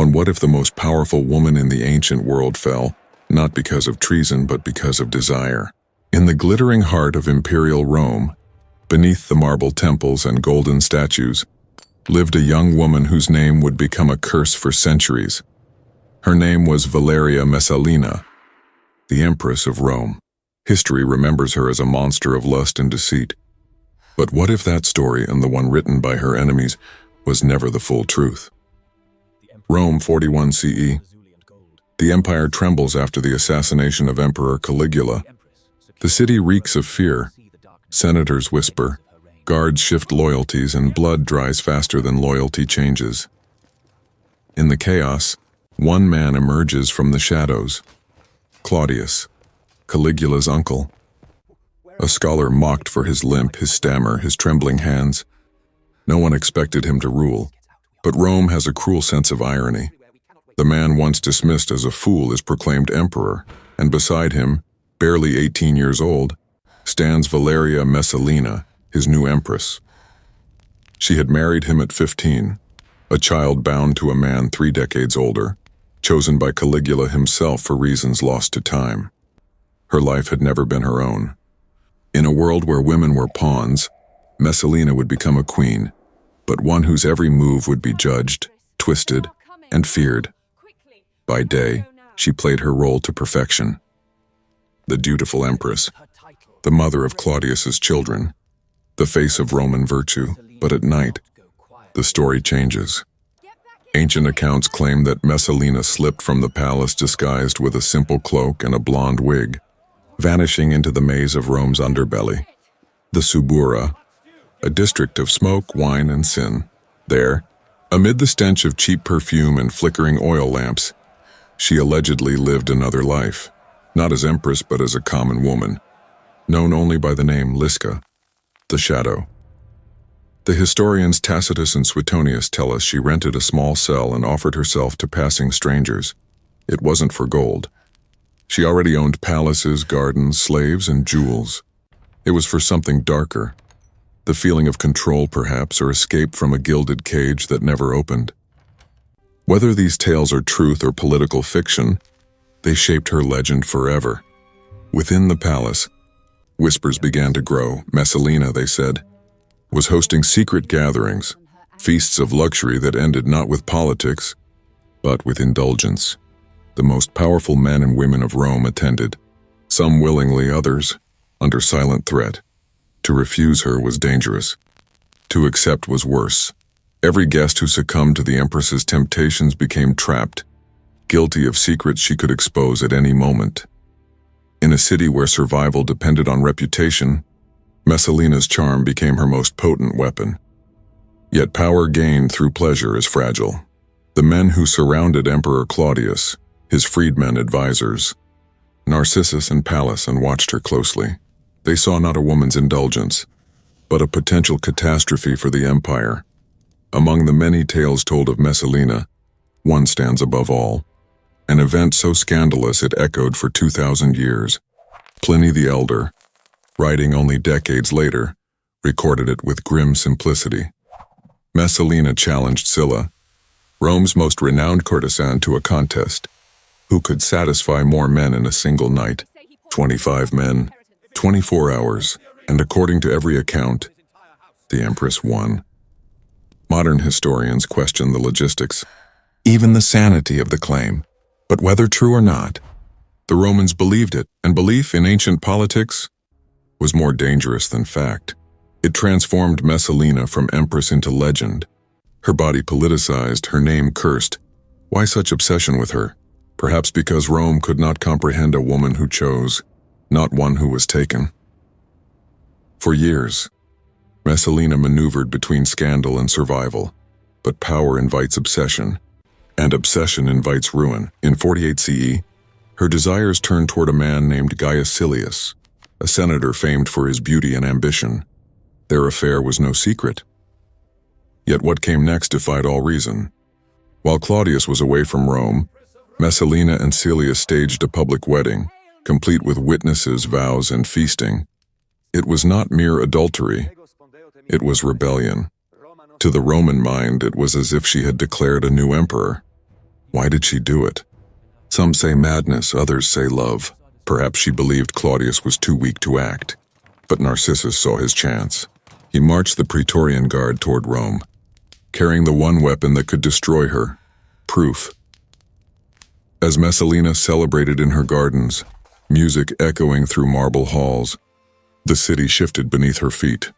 on what if the most powerful woman in the ancient world fell, not because of treason but because of desire. In the glittering heart of Imperial Rome, beneath the marble temples and golden statues, lived a young woman whose name would become a curse for centuries. Her name was Valeria Messalina, the Empress of Rome. History remembers her as a monster of lust and deceit. But what if that story, and the one written by her enemies, was never the full truth? Rome, 41 CE. The empire trembles after the assassination of Emperor Caligula. The city reeks of fear. Senators whisper, guards shift loyalties, and blood dries faster than loyalty changes. In the chaos, one man emerges from the shadows. Claudius, Caligula's uncle. A scholar mocked for his limp, his stammer, his trembling hands. No one expected him to rule. But Rome has a cruel sense of irony. The man once dismissed as a fool is proclaimed emperor, and beside him, barely 18 years old, stands Valeria Messalina, his new empress. She had married him at 15, a child bound to a man 3 decades older, chosen by Caligula himself for reasons lost to time. Her life had never been her own. In a world where women were pawns, Messalina would become a queen, but one whose every move would be judged, twisted, and feared. By day, she played her role to perfection. The dutiful empress, the mother of Claudius's children, the face of Roman virtue, but at night, the story changes. Ancient accounts claim that Messalina slipped from the palace disguised with a simple cloak and a blonde wig, vanishing into the maze of Rome's underbelly, the Subura, a district of smoke, wine, and sin. There, amid the stench of cheap perfume and flickering oil lamps, she allegedly lived another life, not as empress but as a common woman, known only by the name Liska, the shadow. The historians Tacitus and Suetonius tell us she rented a small cell and offered herself to passing strangers. It wasn't for gold. She already owned palaces, gardens, slaves, and jewels. It was for something darker. The feeling of control, perhaps, or escape from a gilded cage that never opened. Whether these tales are truth or political fiction, they shaped her legend forever. Within the palace, whispers began to grow. Messalina, they said, was hosting secret gatherings, feasts of luxury that ended not with politics, but with indulgence. The most powerful men and women of Rome attended, some willingly, others under silent threat. To refuse her was dangerous. To accept was worse. Every guest who succumbed to the Empress's temptations became trapped, guilty of secrets she could expose at any moment. In a city where survival depended on reputation, Messalina's charm became her most potent weapon. Yet power gained through pleasure is fragile. The men who surrounded Emperor Claudius, his freedmen advisors, Narcissus and Pallas, and watched her closely. They saw not a woman's indulgence, but a potential catastrophe for the empire. Among the many tales told of Messalina, one stands above all. An event so scandalous it echoed for 2,000 years. Pliny the Elder, writing only decades later, recorded it with grim simplicity. Messalina challenged Sylla, Rome's most renowned courtesan, to a contest. Who could satisfy more men in a single night? 25 men, 24 hours, and according to every account, the Empress won. Modern historians question the logistics, even the sanity of the claim. But whether true or not, the Romans believed it, and belief in ancient politics was more dangerous than fact. It transformed Messalina from empress into legend. Her body politicized, her name cursed. Why such obsession with her? Perhaps because Rome could not comprehend a woman who chose, not one who was taken. For years, Messalina maneuvered between scandal and survival, but power invites obsession, and obsession invites ruin. In 48 CE, her desires turned toward a man named Gaius Silius, a senator famed for his beauty and ambition. Their affair was no secret. Yet what came next defied all reason. While Claudius was away from Rome, Messalina and Silius staged a public wedding, complete with witnesses, vows, and feasting. It was not mere adultery. It was rebellion. To the Roman mind, it was as if she had declared a new emperor. Why did she do it? Some say madness, others say love. Perhaps she believed Claudius was too weak to act. But Narcissus saw his chance. He marched the Praetorian Guard toward Rome, carrying the one weapon that could destroy her: proof. As Messalina celebrated in her gardens, music echoing through marble halls, the city shifted beneath her feet.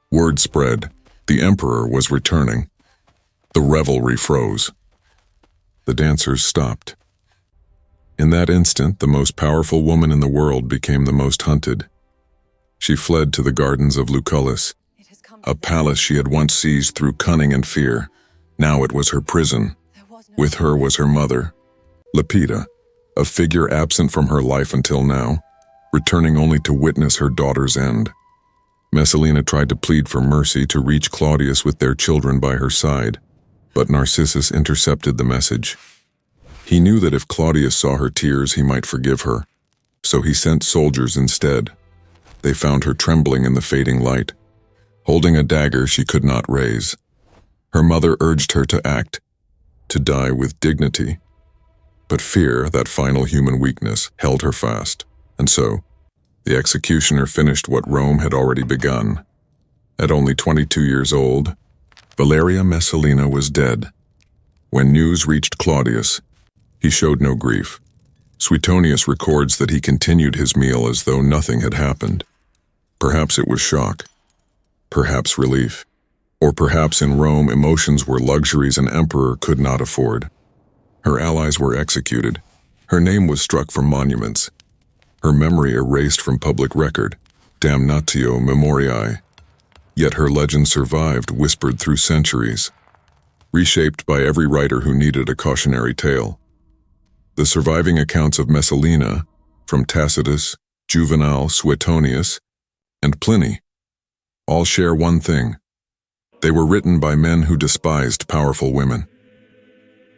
Word spread: the emperor was returning. The revelry froze. The dancers stopped. In that instant, the most powerful woman in the world became the most hunted. She fled to the gardens of Lucullus, a palace she had once seized through cunning and fear. Now it was her prison. With her was her mother, Lepida, a figure absent from her life until now, returning only to witness her daughter's end. Messalina tried to plead for mercy to reach Claudius with their children by her side, but Narcissus intercepted the message. He knew that if Claudius saw her tears, he might forgive her, so he sent soldiers instead. They found her trembling in the fading light, holding a dagger she could not raise. Her mother urged her to act, to die with dignity. But fear, that final human weakness, held her fast, and so the executioner finished what Rome had already begun. At only 22 years old, Valeria Messalina was dead. When news reached Claudius, he showed no grief. Suetonius records that he continued his meal as though nothing had happened. Perhaps it was shock, perhaps relief, or perhaps in Rome emotions were luxuries an emperor could not afford. Her allies were executed. Her name was struck from monuments. Her memory erased from public record, damnatio memoriae. Yet her legend survived, whispered through centuries, reshaped by every writer who needed a cautionary tale. The surviving accounts of Messalina, from Tacitus, Juvenal, Suetonius, and Pliny, all share one thing. They were written by men who despised powerful women.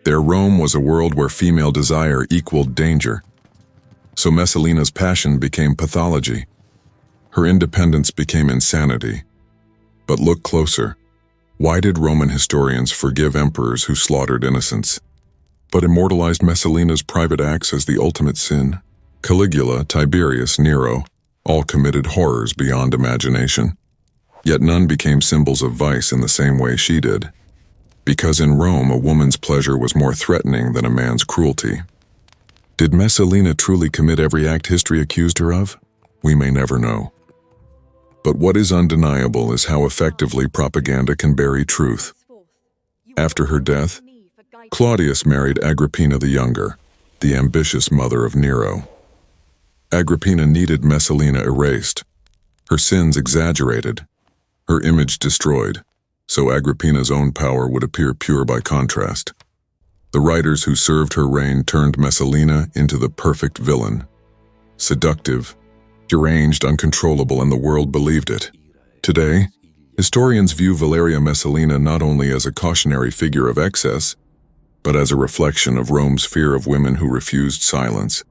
Their Rome was a world where female desire equaled danger. So Messalina's passion became pathology. Her independence became insanity. But look closer. Why did Roman historians forgive emperors who slaughtered innocents, but immortalized Messalina's private acts as the ultimate sin? Caligula, Tiberius, Nero, all committed horrors beyond imagination. Yet none became symbols of vice in the same way she did. Because in Rome, a woman's pleasure was more threatening than a man's cruelty. Did Messalina truly commit every act history accused her of? We may never know. But what is undeniable is how effectively propaganda can bury truth. After her death, Claudius married Agrippina the Younger, the ambitious mother of Nero. Agrippina needed Messalina erased, her sins exaggerated, her image destroyed, so Agrippina's own power would appear pure by contrast. The writers who served her reign turned Messalina into the perfect villain. Seductive, deranged, uncontrollable, and the world believed it. Today, historians view Valeria Messalina not only as a cautionary figure of excess, but as a reflection of Rome's fear of women who refused silence.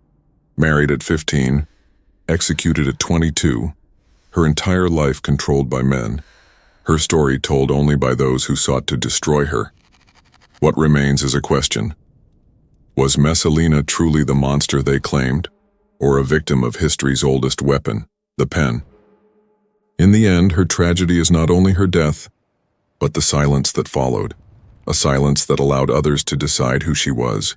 Married at 15, executed at 22, her entire life controlled by men, her story told only by those who sought to destroy her. What remains is a question. Was Messalina truly the monster they claimed, or a victim of history's oldest weapon, the pen? In the end, her tragedy is not only her death, but the silence that followed, a silence that allowed others to decide who she was.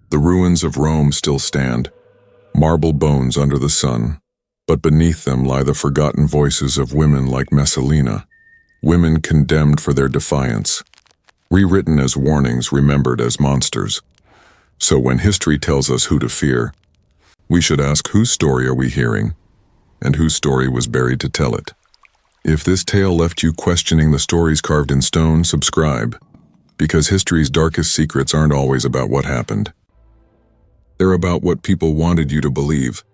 The ruins of Rome still stand, marble bones under the sun, but beneath them lie the forgotten voices of women like Messalina, women condemned for their defiance, rewritten as warnings, remembered as monsters. So when history tells us who to fear, we should ask, whose story are we hearing, and whose story was buried to tell it? If this tale left you questioning the stories carved in stone, subscribe, because history's darkest secrets aren't always about what happened. They're about what people wanted you to believe.